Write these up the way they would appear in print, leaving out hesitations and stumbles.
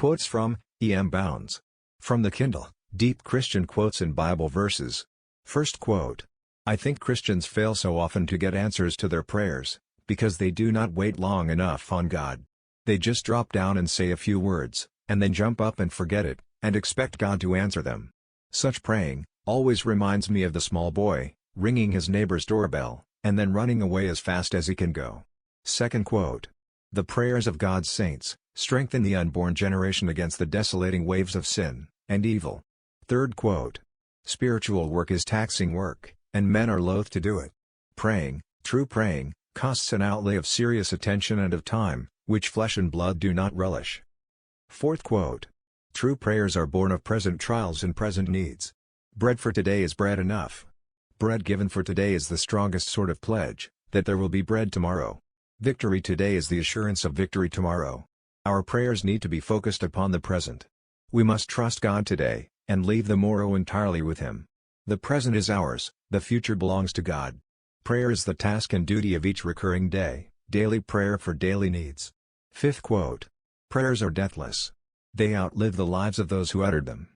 Quotes from E.M. Bounds. From the Kindle, Deep Christian Quotes and Bible Verses. First quote. I think Christians fail so often to get answers to their prayers, because they do not wait long enough on God. They just drop down and say a few words, and then jump up and forget it, and expect God to answer them. Such praying always reminds me of the small boy, ringing his neighbor's doorbell, and then running away as fast as he can go. Second quote. The prayers of God's saints strengthen the unborn generation against the desolating waves of sin and evil. Third quote. Spiritual work is taxing work, and men are loath to do it. Praying, true praying, costs an outlay of serious attention and of time, which flesh and blood do not relish. Fourth quote. True prayers are born of present trials and present needs. Bread for today is bread enough. Bread given for today is the strongest sort of pledge, that there will be bread tomorrow. Victory today is the assurance of victory tomorrow. Our prayers need to be focused upon the present. We must trust God today, and leave the morrow entirely with Him. The present is ours, the future belongs to God. Prayer is the task and duty of each recurring day, daily prayer for daily needs. Fifth quote. Prayers are deathless. They outlive the lives of those who uttered them.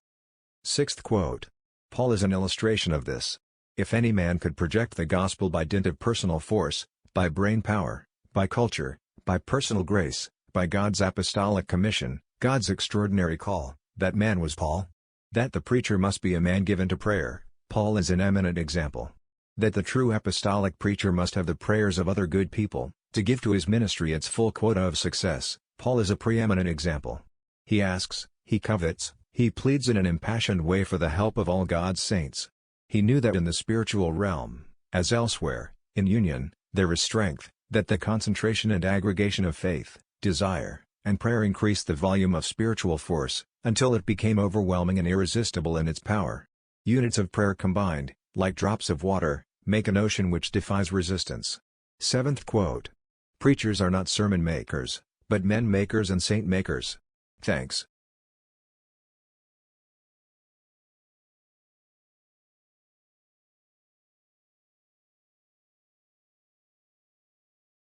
Sixth quote. Paul is an illustration of this. If any man could project the gospel by dint of personal force, by brain power, by culture, by personal grace, by God's apostolic commission, God's extraordinary call, that man was Paul. That the preacher must be a man given to prayer, Paul is an eminent example. That the true apostolic preacher must have the prayers of other good people, to give to his ministry its full quota of success, Paul is a preeminent example. He asks, he covets, he pleads in an impassioned way for the help of all God's saints. He knew that in the spiritual realm, as elsewhere, in union, there is strength, that the concentration and aggregation of faith, desire, and prayer increased the volume of spiritual force, until it became overwhelming and irresistible in its power. Units of prayer combined, like drops of water, make an ocean which defies resistance. Seventh quote. Preachers are not sermon makers, but men makers and saint makers. Thanks.